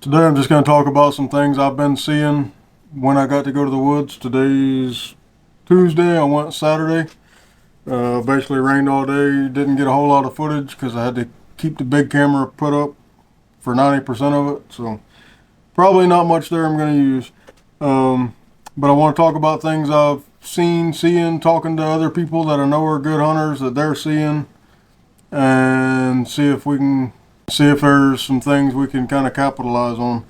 Today I'm just going to talk about some things I've been seeing when I got to go to the woods. Today's Tuesday, I went Saturday. Basically rained all day, didn't get a whole lot of footage because I had to keep the big camera put up for 90% of it. So probably not much there I'm going to use. But I want to talk about things I've seeing, talking to other people that I know are good hunters that they're seeing, and see if there's some things we can kind of capitalize on.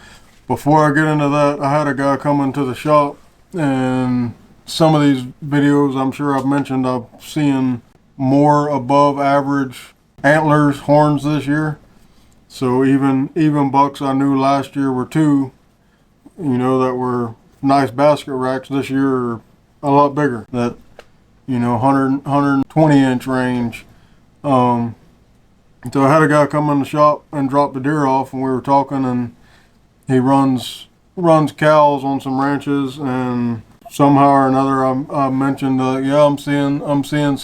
Before I get into that, I had a guy come into the shop, and some of these videos I'm sure I've mentioned, I'm seeing more above average antlers, horns this year. So even bucks I knew last year were two, that were nice basket racks, this year are a lot bigger, that 120 inch range. So I had a guy come in the shop and drop the deer off, and we were talking, and he runs cows on some ranches, and somehow or another I mentioned, I'm seeing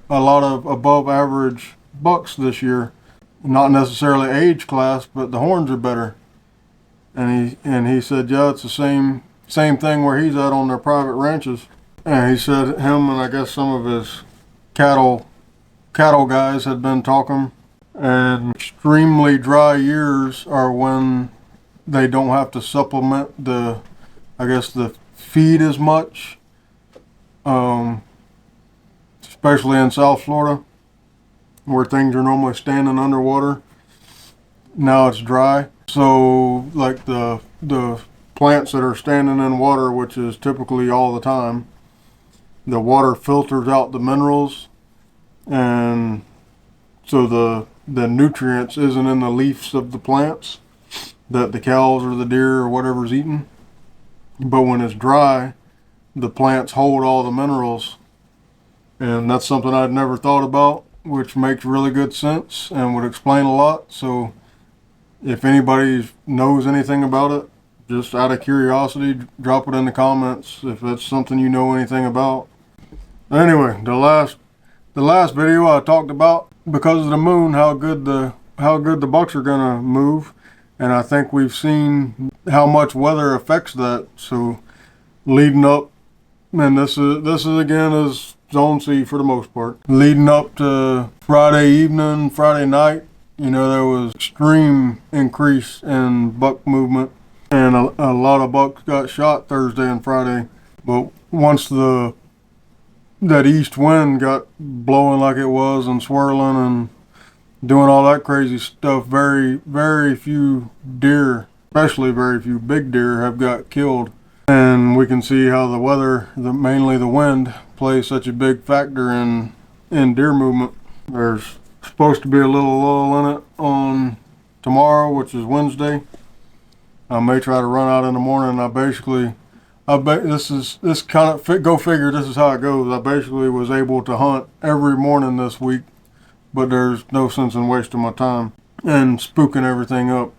a lot of above average bucks this year, not necessarily age class, but the horns are better. And he said, yeah, it's the same thing where he's at on their private ranches. And he said him and I guess some of his cattle guys had been talking, and extremely dry years are when they don't have to supplement the feed as much, especially in South Florida where things are normally standing underwater. Now it's dry, so like the plants that are standing in water, which is typically all the time, the water filters out the minerals, and so the nutrients isn't in the leaves of the plants that the cows or the deer or whatever's eating. But when it's dry, the plants hold all the minerals, and that's something I'd never thought about, which makes really good sense and would explain a lot. So if anybody knows anything about it, just out of curiosity, drop it in the comments if it's something you know anything about. Anyway, the last video I talked about, because of the moon, how good the bucks are gonna move, and I think we've seen how much weather affects that. So leading up, and this is again is zone C for the most part, leading up to Friday evening, Friday night, there was extreme increase in buck movement, and a lot of bucks got shot Thursday and Friday. But once that east wind got blowing like it was and swirling and doing all that crazy stuff, very, very few deer, especially very few big deer, have got killed. And we can see how the weather, mainly the wind, plays such a big factor in deer movement. There's supposed to be a little lull in it on tomorrow, which is Wednesday. I may try to run out in the morning. This kind of, go figure, this is how it goes. I basically was able to hunt every morning this week, but there's no sense in wasting my time and spooking everything up.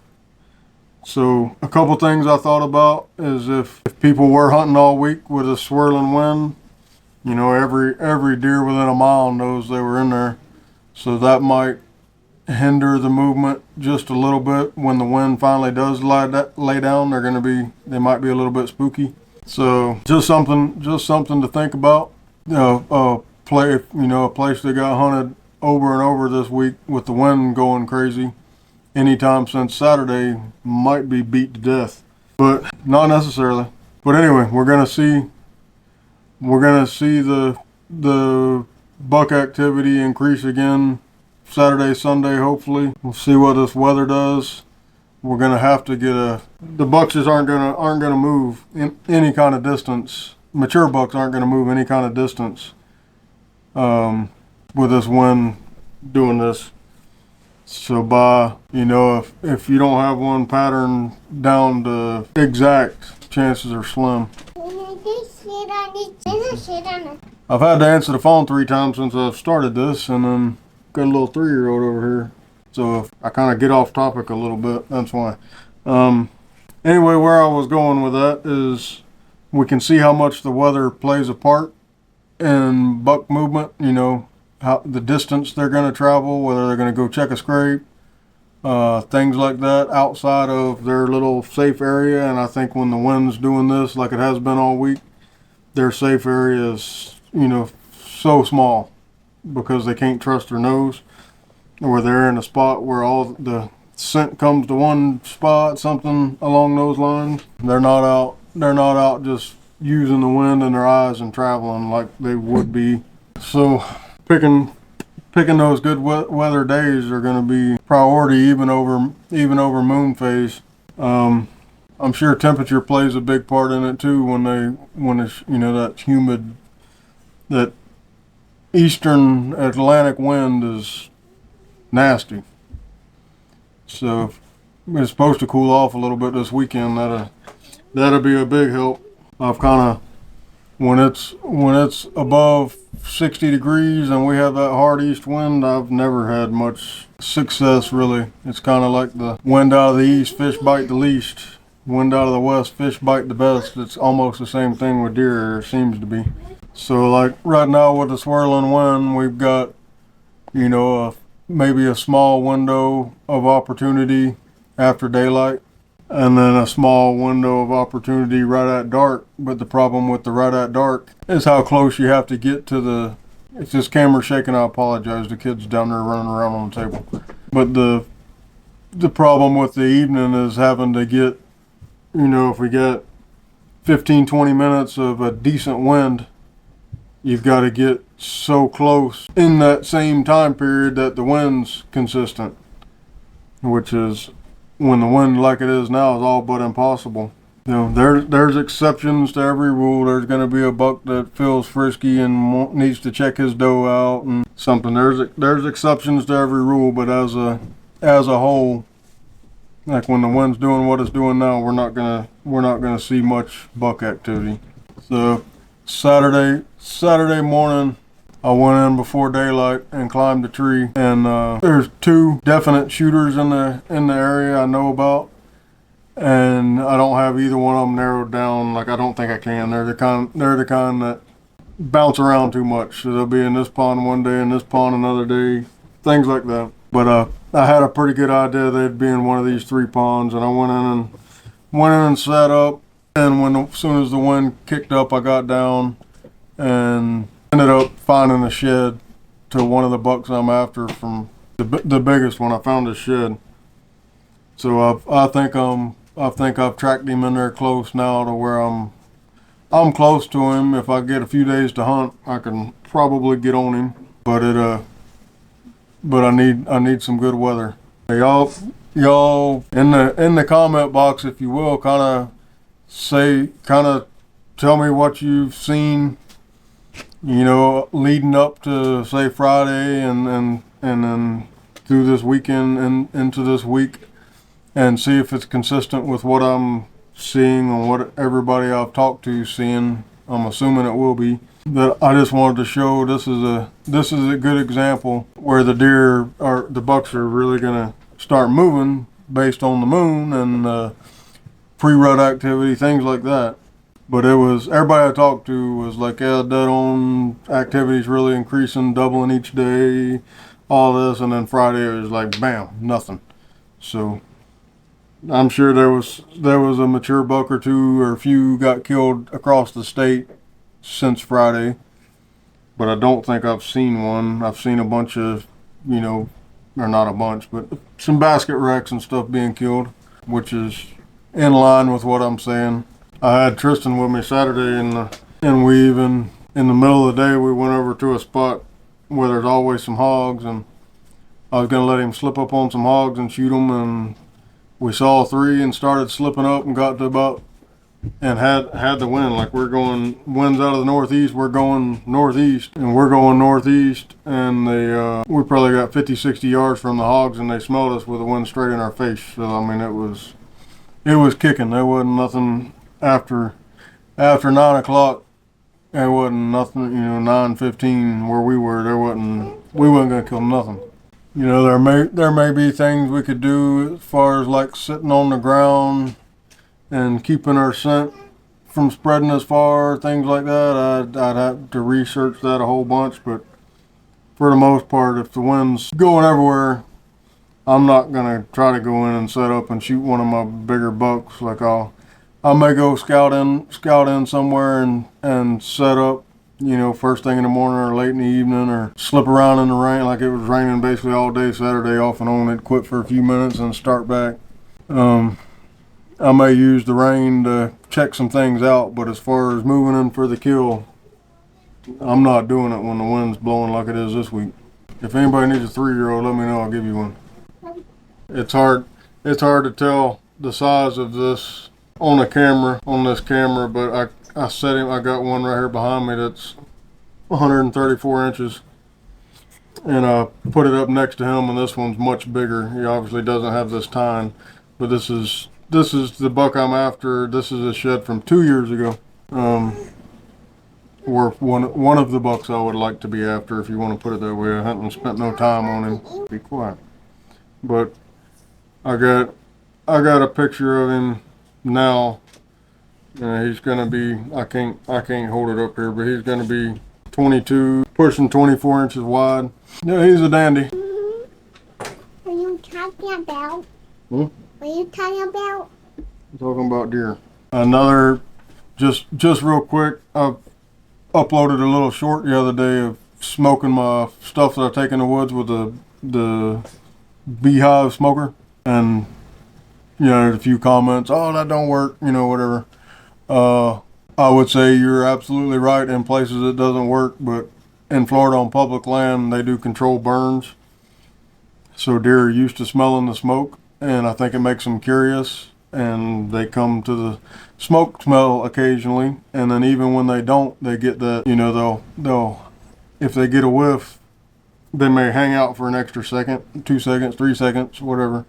So a couple things I thought about is if people were hunting all week with a swirling wind, every deer within a mile knows they were in there. So that might hinder the movement just a little bit. When the wind finally does lay down, they might be a little bit spooky. So just something to think about. A place that got hunted over and over this week with the wind going crazy anytime since Saturday might be beat to death, but not necessarily. But anyway, we're gonna see the buck activity increase again Saturday, Sunday. Hopefully, we'll see what this weather does. We're gonna have to get the bucks aren't gonna move in any kind of distance. Mature bucks aren't gonna move any kind of distance with this wind doing this. So if you don't have one pattern down to exact, chances are slim. I've had to answer the phone 3 times since I've started this, and then got a little 3-year-old over here. So if I kind of get off topic a little bit, that's why. Anyway, where I was going with that is we can see how much the weather plays a part in buck movement, how the distance they're going to travel, whether they're going to go check a scrape, things like that outside of their little safe area. And I think when the wind's doing this, like it has been all week, their safe area is, so small because they can't trust their nose, or they're in a spot where all the scent comes to one spot, something along those lines. They're not out just using the wind in their eyes and traveling like they would be. So picking those good weather days are going to be priority even over moon phase. I'm sure temperature plays a big part in it too when it's that humid, that eastern Atlantic wind is nasty. So it's supposed to cool off a little bit this weekend. That'll be a big help. I've kind of, when it's above 60 degrees and we have that hard east wind, I've never had much success really. It's kind of like the wind out of the east, fish bite the least. Wind out of the west, fish bite the best. It's almost the same thing with deer, it seems to be. So like right now with the swirling wind, we've got, maybe a small window of opportunity after daylight, and then a small window of opportunity right at dark. But the problem with the right at dark is how close you have to get to the, if this camera's shaking, I apologize. The kid's down there running around on the table. But the problem with the evening is having to get, if we get 15-20 minutes of a decent wind, you've got to get so close in that same time period that the wind's consistent, which is, when the wind like it is now, is all but impossible. There's exceptions to every rule. There's going to be a buck that feels frisky and needs to check his doe out and something. There's exceptions to every rule, but as a whole, like when the wind's doing what it's doing now, we're not gonna see much buck activity. So Saturday morning, I went in before daylight and climbed the tree, and there's two definite shooters in the area I know about, and I don't have either one of them narrowed down. Like, I don't think I can. They're the kind that bounce around too much. So they'll be in this pond one day and this pond another day, things like that. But I had a pretty good idea they'd be in one of these three ponds, and I went in and sat up. And as soon as the wind kicked up, I got down and ended up finding a shed to one of the bucks I'm after. From the biggest one, I found a shed. So I think I've tracked him in there close now to where I'm close to him. If I get a few days to hunt, I can probably get on him. But I need some good weather. Y'all in the comment box, if you will, kind of tell me what you've seen, leading up to, say, Friday and then through this weekend and into this week, and see if it's consistent with what I'm seeing and what everybody I've talked to is seeing. I'm assuming it will be. But I just wanted to show this is a good example where the bucks are really gonna start moving based on the moon and pre-rut activity, things like that. But everybody I talked to was like, yeah, dead on, activity's really increasing, doubling each day, all this, and then Friday it was like, bam, nothing. So I'm sure there was a mature buck or two or a few got killed across the state since Friday, but I don't think I've seen one. I've seen a bunch of, or not a bunch, but some basket wrecks and stuff being killed, which is in line with what I'm saying. I had Tristan with me Saturday, and we even, in the middle of the day, we went over to a spot where there's always some hogs, and I was going to let him slip up on some hogs and shoot them, and we saw three and started slipping up and got to about, and had the wind. Like, winds out of the northeast, we're going northeast, and we probably got 50-60 yards from the hogs, and they smelled us with the wind straight in our face. So I mean, it was kicking. There wasn't nothing after 9 o'clock. There wasn't nothing, 9:15 where we were. We wasn't gonna kill nothing. There may be things we could do as far as like sitting on the ground and keeping our scent from spreading as far, things like that. I'd have to research that a whole bunch, but for the most part, if the wind's going everywhere, I'm not gonna try to go in and set up and shoot one of my bigger bucks. Like I may go scout in somewhere and set up, you know, first thing in the morning or late in the evening, or slip around in the rain. Like it was raining basically all day Saturday off and on. It quit for a few minutes and start back. I may use the rain to check some things out, but as far as moving in for the kill, I'm not doing it when the wind's blowing like it is this week. If anybody needs a 3-year-old, let me know, I'll give you one. It's hard to tell the size of this on this camera, but I set him, I got one right here behind me that's 134 inches. And I put it up next to him, and this one's much bigger. He obviously doesn't have this tine, but this is the buck I'm after. This is a shed from 2 years ago. Or one of the bucks I would like to be after, if you want to put it that way. I haven't spent no time on him. Be quiet. But I got a picture of him now. He's gonna be, I can't hold it up here, but he's gonna be 22, pushing 24 inches wide. Yeah, he's a dandy. What are you talking about? What are you talking about? I'm talking about deer. Another, just real quick, I uploaded a little short the other day of smoking my stuff that I take in the woods with the beehive smoker, and you know, there's a few comments, oh, that don't work, you know, whatever. I would say you're absolutely right. In places it doesn't work, but in Florida on public land, they do control burns. So deer are used to smelling the smoke, and I think it makes them curious, and they come to the smoke smell occasionally. And then even when they don't, they get that, you know, they'll if they get a whiff, they may hang out for an extra second, 2 seconds, 3 seconds, whatever.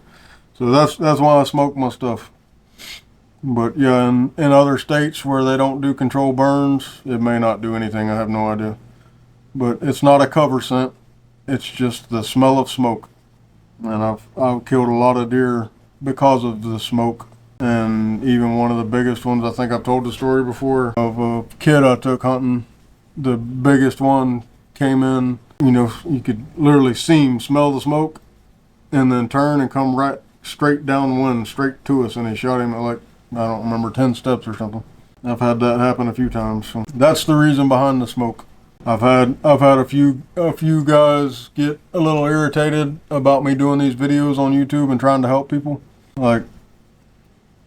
So that's why I smoke my stuff. But yeah, in other states where they don't do control burns, it may not do anything. I have no idea. But it's not a cover scent. It's just the smell of smoke. And I've killed a lot of deer because of the smoke. And even one of the biggest ones, I think I've told the story before, of a kid I took hunting. The biggest one came in, you know, you could literally see him smell the smoke and then turn and come right straight downwind, straight to us. And he shot him at like, I don't remember, 10 steps or something. I've had that happen a few times. So that's the reason behind the smoke. I've had a few guys get a little irritated about me doing these videos on YouTube and trying to help people. Like,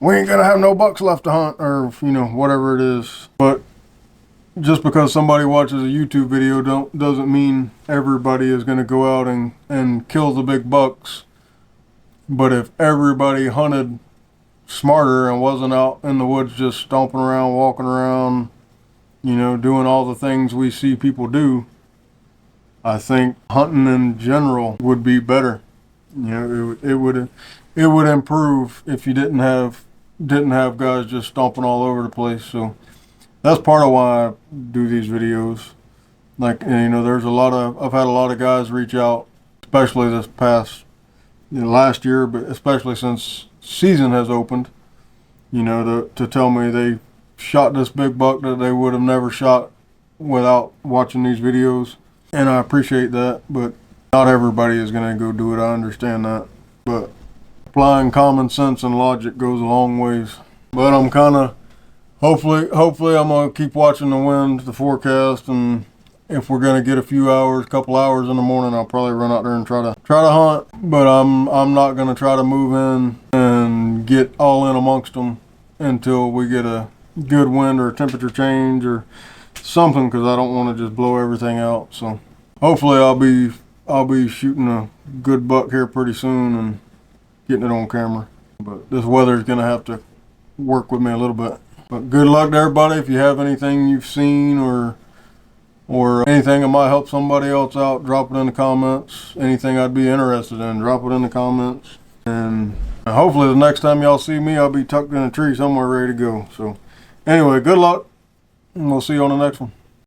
we ain't gonna have no bucks left to hunt, or you know, whatever it is. But just because somebody watches a YouTube video doesn't mean everybody is gonna go out and kill the big bucks. But if everybody hunted smarter and wasn't out in the woods just stomping around, walking around, you know, doing all the things we see people do, I think hunting in general would be better. You know, it would improve if you didn't have guys just stomping all over the place. So that's part of why I do these videos. Like, you know, I've had a lot of guys reach out, especially this past, you know, last year, but especially since season has opened, you know, to tell me they shot this big buck that they would have never shot without watching these videos. And I appreciate that, but not everybody is going to go do it. I understand that, but applying common sense and logic goes a long ways. But I'm kind of, hopefully I'm going to keep watching the wind, the forecast, and if we're going to get a couple hours in the morning, I'll probably run out there and try to hunt. But I'm not going to try to move in and get all in amongst them until we get a good wind or a temperature change or something, because I don't want to just blow everything out. So hopefully I'll be shooting a good buck here pretty soon and getting it on camera. But this weather is going to have to work with me a little bit. But good luck to everybody. If you have anything you've seen or anything that might help somebody else out, drop it in the comments. Anything I'd be interested in, drop it in the comments. And hopefully the next time y'all see me, I'll be tucked in a tree somewhere ready to go. So anyway, good luck, and we'll see you on the next one.